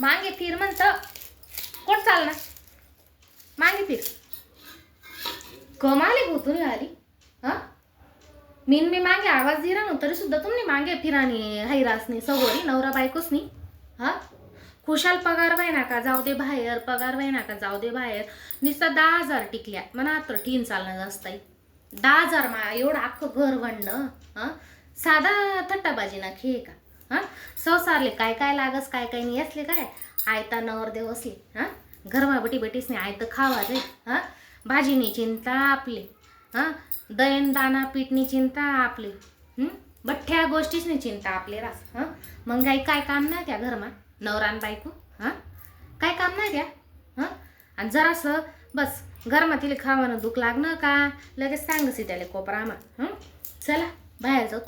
मागे फिर म्हणतं कोण चालणार मागे फिर कमाली भूतून आली हा मी मागे आवाज दिला ना तरी सुद्धा तुम्ही मागे फिरानी हैरासनी सगोरी नवरा बायकोसनी हा खुशाल पगार व्हायना का जाऊ दे बाहेर पगार व्हायना का जाऊ दे बाहेर नुसतं 10,000 टिकल्या म्हणा तर ठीन चालणं असताय 10,000 मा एवढं अख्खं घर वणणं हा साधा थट्टाबाजी ना खे का हा संसारले काय काय लागस काय काय नाही असले काय आयता नवरदेव असले हा घरमा बटी बटीस नाही आयतं खावा रे हा भाजीनी चिंता आपली हा दयन दाना पीठनी चिंता आपली बठ्ठ्या गोष्टीसनी चिंता आपली रास हा मग काय काम नाही त्या घरमा नवरान बायको हां काय काम नाही द्या हां आणि जरासं बस घरमातील खावानं दुःख लागणं का लगेच सांगसी त्याला कोपरामा चला बाहेर जाऊ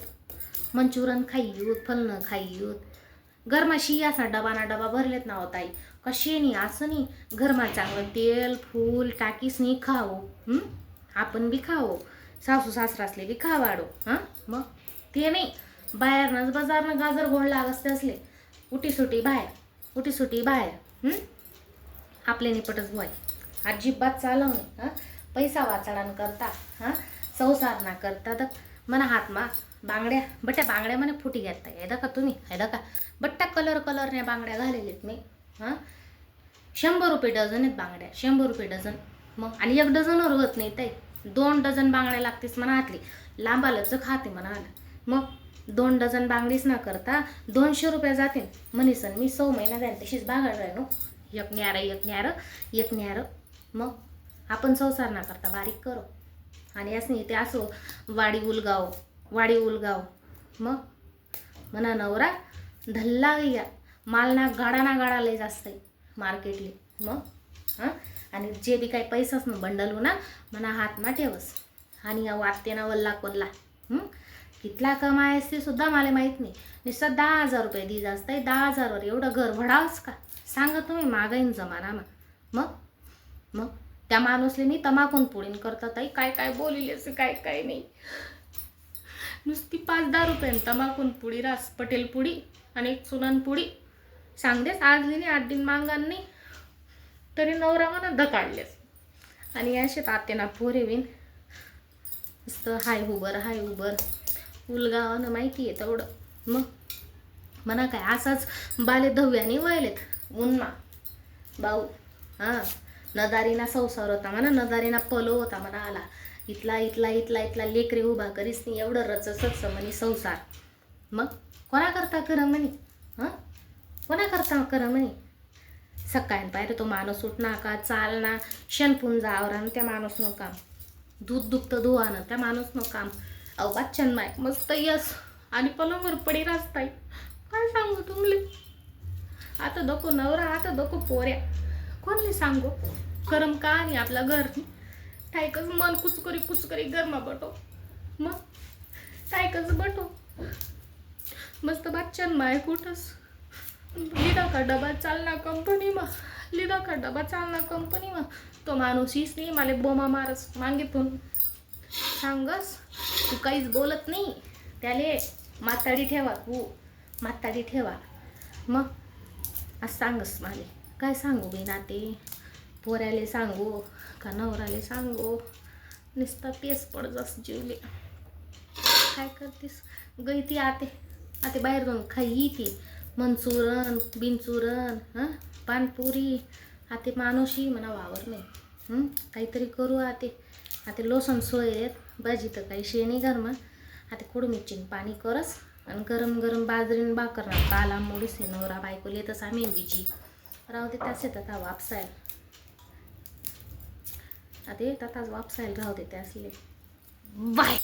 मंचुरन खाई येऊत फलनं खाई येऊत घरमाशी असा डबाना डबा भरलेत ना होताई कशी नाही असं नाही घरमा चांगलं तेल फूल टाकीस नाही खावो आपण बी खावो सासू सासरासले बी खावाडो हां मग ते नाही बाहेरनंच बाजारनं गाजर गोड लागसते असले उटी सुटी बाहेर आपले निपटच बोय अजिबात चालवणे हां पैसा वाचाडान करता हां संसार ना करता तर मना हातमा बांगड्या बट्ट्या बांगड्या म्हणे फुटी घेता येदा का तुम्ही येदा का बट्ट्या कलरने बांगड्या घालेलेत मी हां 100 रुपये डझन आहेत बांगड्या 100 रुपये डझन मग आणि 1 डझनवर होत नाही ते 2 डझन बांगड्या लागतेस म्हणा हातली लांबालच खाते म्हणा आलं मग 2 डझन बांगडीच ना करता 200 रुपये जातील म्हणीसन मी 100 महिना जाईल तशीच बागाड राहिनो एक न्यारं मग आपण संसार ना करता बारीक करो आणि असं ते असो वाडी उलगाव मग म्हणा नवरा धल्ला या मालना गाडा लय जास्त आहे मार्केटली मग हां आणि जे बी काही पैसाच ना बंडलू ना म्हणा हात ना ठेवस आणि वाटते ना वल्ला कोल्ला कितला कमायस ते सुद्धा मला माहीत नाही नुसतं 10,000 रुपये दी जास्त आहे 10,000वर एवढं घर भडावस का सांगा तुम्ही मागाईन जमानामा मग त्या माणूसले मी तमाकून पुढीन करतात काय काय बोलिले असं काय काय नाही नुसती 5-10 रुपये तमाकून पुडी रास पटेल पुडी आणि एक सुनन पुडी सांगतेस आज नाही 8 दिन मागान नाही तरी नवरा म्हणा धकाडलेस आणि असे तात्याना पोरे विन नुसतं हाय उबर उलगावानं माहिती आहे तेवढं मग म्हणा काय असाच बाले धव्याने वळलेत उन्मा भाऊ हां नदारीना संसार होता म्हणा नदारीना पलो होता म्हणा आला इथला लेकरे उभा करीस नाही एवढं रचसच म्हणे संसार मग कोणा करता खरं म्हणे हां कोणा करता खरं म्हणे सकाळी पाहिजे तो माणूस उठना का चालना शनपून जावरान त्या माणूसनं काम दूध दुखतं धुवानं त्या माणूसनं काम अहो बच्चन माय मस्त यस आणि पलंगवर पडी रास्ताय काय सांगू तुमले आता दको नवरा आता दको पोऱ्या कोणले सांगू करम का आणि आपला घर टायकच मन कुचकरी गरमा बटो मग टायकच बटो मस्त बच्चन माय कुठंच लिदा का डबा चालना कंपनीमा तो माणूस हीच नाही मला बोमा मारस मागेतून सांगस तू काहीच बोलत नाही त्याले माताडी ठेवा मग आज सांगस माले काय सांगू बी नाते पोऱ्याले सांगू का नवराले सांगू नुसता तेच पडजस जीवले काय करतेस गई आते बाहेर जाऊन खाई ती मंचुरन बिनचुरन हां पानपुरी आते माणूसही म्हणा वावर नाही काहीतरी करू आते लोसन सोय आहेत भाजी तर काही शेणी घरमा आता कुडमिरचीन पाणी करस आणि गरम बाजरीन भाकर ना काला मोडीस नवरा बायकोले येतच आम्ही बिजी राहू दे त्याच येतात वापसायला आता येतात आज वापसायला राहू दे त्यासले बाय